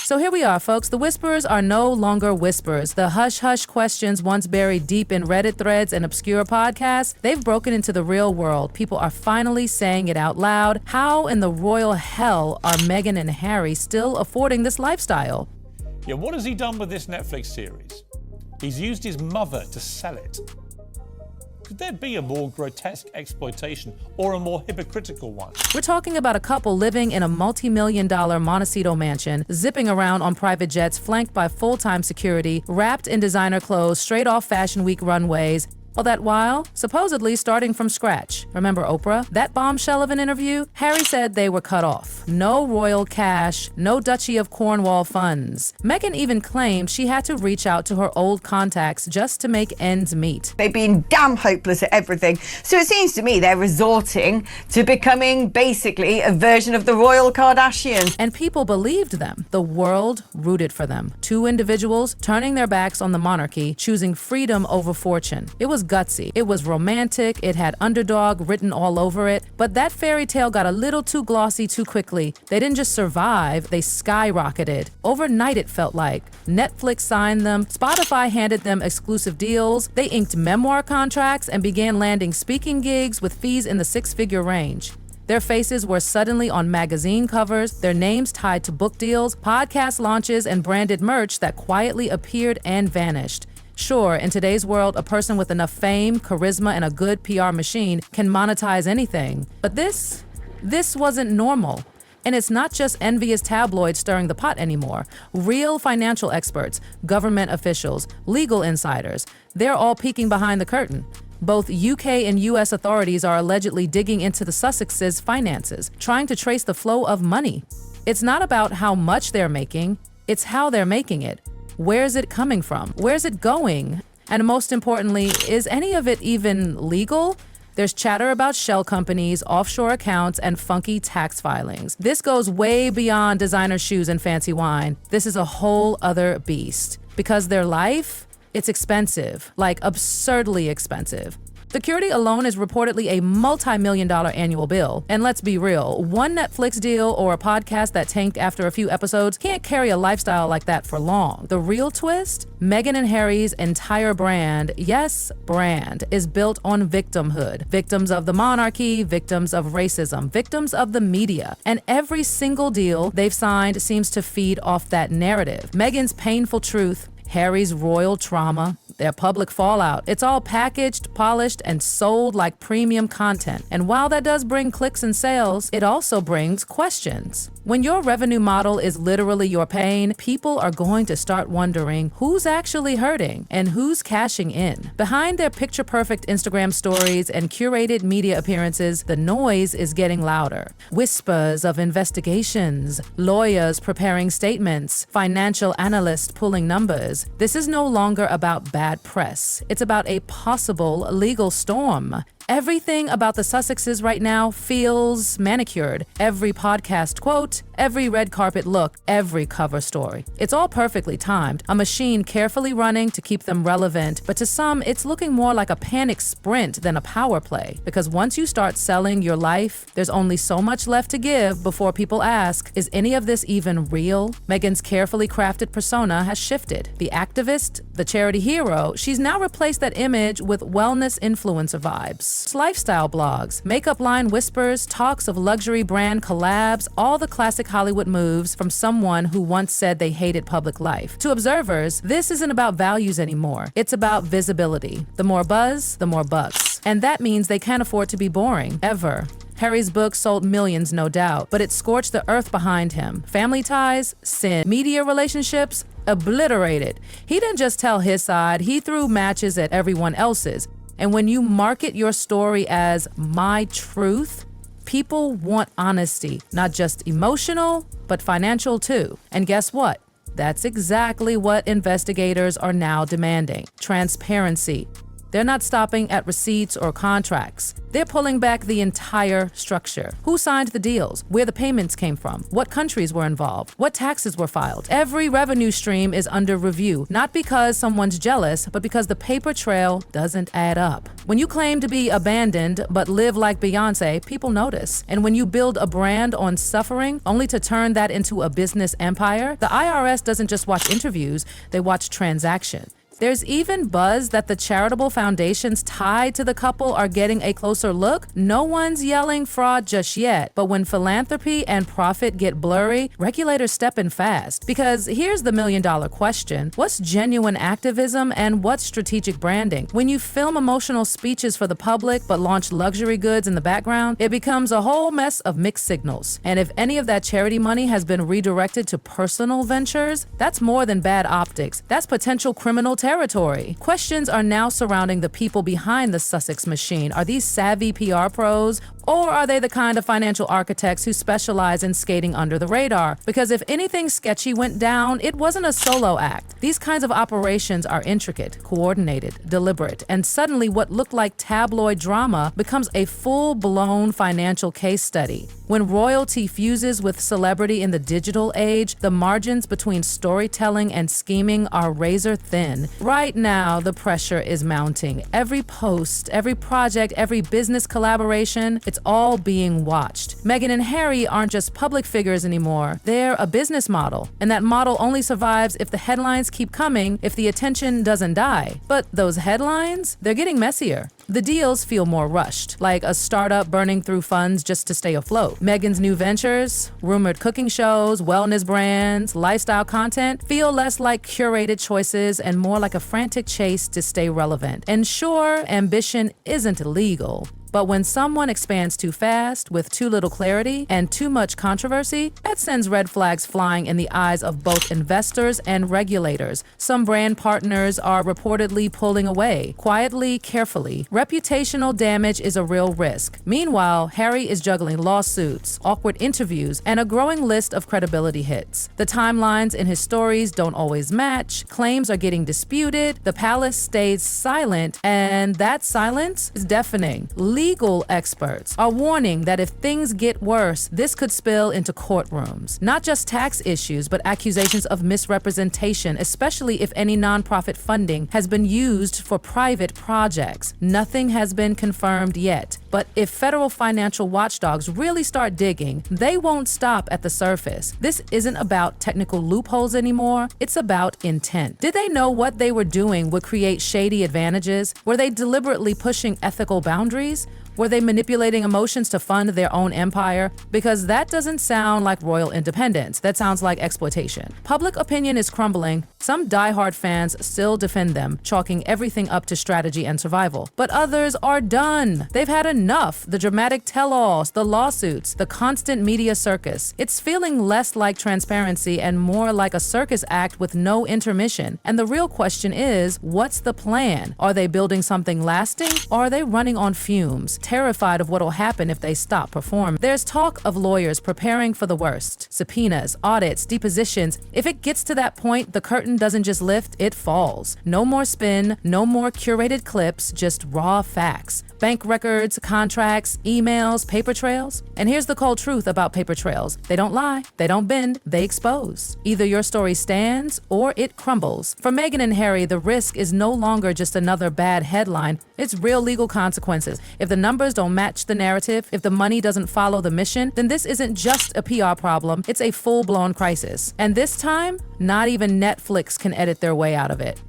So here we are, folks. The whispers are no longer whispers. The hush-hush questions once buried deep in Reddit threads and obscure podcasts, they've broken into the real world. People are finally saying it out loud. How in the royal hell are Meghan and Harry still affording this lifestyle? Yeah, what has he done with this Netflix series? He's used his mother to sell it. Could there be a more grotesque exploitation or a more hypocritical one? We're talking about a couple living in a multi-million-dollar Montecito mansion, zipping around on private jets flanked by full-time security, wrapped in designer clothes straight off Fashion Week runways. All that while, supposedly starting from scratch. Remember Oprah? That bombshell of an interview? Harry said they were cut off. No royal cash, no Duchy of Cornwall funds. Meghan even claimed she had to reach out to her old contacts just to make ends meet. They've been damn hopeless at everything. So it seems to me they're resorting to becoming basically a version of the royal Kardashians. And people believed them. The world rooted for them. Two individuals turning their backs on the monarchy, choosing freedom over fortune. It was gutsy. It was romantic. It had underdog written all over it. But that fairy tale got a little too glossy too quickly. They didn't just survive, they skyrocketed. Overnight, it felt like. Netflix signed them, Spotify handed them exclusive deals, they inked memoir contracts and began landing speaking gigs with fees in the six-figure range. Their faces were suddenly on magazine covers, their names tied to book deals, podcast launches, and branded merch that quietly appeared and vanished. Sure, in today's world, a person with enough fame, charisma, and a good PR machine can monetize anything. But this wasn't normal. And it's not just envious tabloids stirring the pot anymore. Real financial experts, government officials, legal insiders, they're all peeking behind the curtain. Both UK and US authorities are allegedly digging into the Sussexes' finances, trying to trace the flow of money. It's not about how much they're making, it's how they're making it. Where's it coming from? Where's it going? And most importantly, is any of it even legal? There's chatter about shell companies, offshore accounts, and funky tax filings. This goes way beyond designer shoes and fancy wine. This is a whole other beast. Because their life, it's expensive, like absurdly expensive. Security alone is reportedly a multi-million-dollar annual bill. And let's be real, one Netflix deal or a podcast that tanked after a few episodes can't carry a lifestyle like that for long. The real twist? Meghan and Harry's entire brand, yes, brand, is built on victimhood. Victims of the monarchy, victims of racism, victims of the media. And every single deal they've signed seems to feed off that narrative. Meghan's painful truth, Harry's royal trauma, their public fallout. It's all packaged, polished, and sold like premium content. And while that does bring clicks and sales, it also brings questions. When your revenue model is literally your pain, people are going to start wondering who's actually hurting and who's cashing in. Behind their picture-perfect Instagram stories and curated media appearances, the noise is getting louder. Whispers of investigations, lawyers preparing statements, financial analysts pulling numbers. This is no longer about bad press. It's about a possible legal storm. Everything about the Sussexes right now feels manicured. Every podcast quote, every red carpet look, every cover story. It's all perfectly timed, a machine carefully running to keep them relevant, but to some, it's looking more like a panic sprint than a power play. Because once you start selling your life, there's only so much left to give before people ask, is any of this even real? Meghan's carefully crafted persona has shifted. The activist, the charity hero, she's now replaced that image with wellness influencer vibes. Lifestyle blogs, makeup line whispers, talks of luxury brand collabs, all the classic Hollywood moves from someone who once said they hated public life. To observers, this isn't about values anymore. It's about visibility. The more buzz, the more bucks. And that means they can't afford to be boring, ever. Harry's book sold millions, no doubt, but it scorched the earth behind him. Family ties, sin. Media relationships, obliterated. He didn't just tell his side, he threw matches at everyone else's. And when you market your story as my truth, people want honesty, not just emotional, but financial too. And guess what? That's exactly what investigators are now demanding. Transparency. They're not stopping at receipts or contracts. They're pulling back the entire structure. Who signed the deals? Where the payments came from? What countries were involved? What taxes were filed? Every revenue stream is under review, not because someone's jealous, but because the paper trail doesn't add up. When you claim to be abandoned but live like Beyonce, people notice. And when you build a brand on suffering only to turn that into a business empire, the IRS doesn't just watch interviews, they watch transactions. There's even buzz that the charitable foundations tied to the couple are getting a closer look. No one's yelling fraud just yet, but when philanthropy and profit get blurry, regulators step in fast. Because here's the million-dollar question: what's genuine activism and what's strategic branding? When you film emotional speeches for the public but launch luxury goods in the background, it becomes a whole mess of mixed signals. And if any of that charity money has been redirected to personal ventures, that's more than bad optics. That's potential criminal territory. Questions are now surrounding the people behind the Sussex machine. Are these savvy PR pros? Or are they the kind of financial architects who specialize in skating under the radar? Because if anything sketchy went down, it wasn't a solo act. These kinds of operations are intricate, coordinated, deliberate, and suddenly what looked like tabloid drama becomes a full-blown financial case study. When royalty fuses with celebrity in the digital age, the margins between storytelling and scheming are razor thin. Right now, the pressure is mounting. Every post, every project, every business collaboration, it's all being watched. Meghan and Harry aren't just public figures anymore. They're a business model, and that model only survives if the headlines keep coming, if the attention doesn't die. But those headlines, they're getting messier. The deals feel more rushed, like a startup burning through funds just to stay afloat. Meghan's new ventures, rumored cooking shows, wellness brands, lifestyle content feel less like curated choices and more like a frantic chase to stay relevant. And sure, ambition isn't illegal. But when someone expands too fast, with too little clarity, and too much controversy, that sends red flags flying in the eyes of both investors and regulators. Some brand partners are reportedly pulling away, quietly, carefully. Reputational damage is a real risk. Meanwhile, Harry is juggling lawsuits, awkward interviews, and a growing list of credibility hits. The timelines in his stories don't always match, claims are getting disputed, the palace stays silent, and that silence is deafening. Legal experts are warning that if things get worse, this could spill into courtrooms. Not just tax issues, but accusations of misrepresentation, especially if any nonprofit funding has been used for private projects. Nothing has been confirmed yet, but if federal financial watchdogs really start digging, they won't stop at the surface. This isn't about technical loopholes anymore, it's about intent. Did they know what they were doing would create shady advantages? Were they deliberately pushing ethical boundaries? Were they manipulating emotions to fund their own empire? Because that doesn't sound like royal independence. That sounds like exploitation. Public opinion is crumbling. Some diehard fans still defend them, chalking everything up to strategy and survival. But others are done. They've had enough. The dramatic tell-alls, the lawsuits, the constant media circus. It's feeling less like transparency and more like a circus act with no intermission. And the real question is, what's the plan? Are they building something lasting, or are they running on fumes, terrified of what'll happen if they stop performing? There's talk of lawyers preparing for the worst. Subpoenas, audits, depositions. If it gets to that point, the curtain doesn't just lift, it falls. No more spin, no more curated clips, just raw facts. Bank records, contracts, emails, paper trails. And here's the cold truth about paper trails. They don't lie, they don't bend, they expose. Either your story stands or it crumbles. For Meghan and Harry, the risk is no longer just another bad headline. It's real legal consequences. If the numbers don't match the narrative, if the money doesn't follow the mission, then this isn't just a PR problem, it's a full-blown crisis. And this time, not even Netflix can edit their way out of it.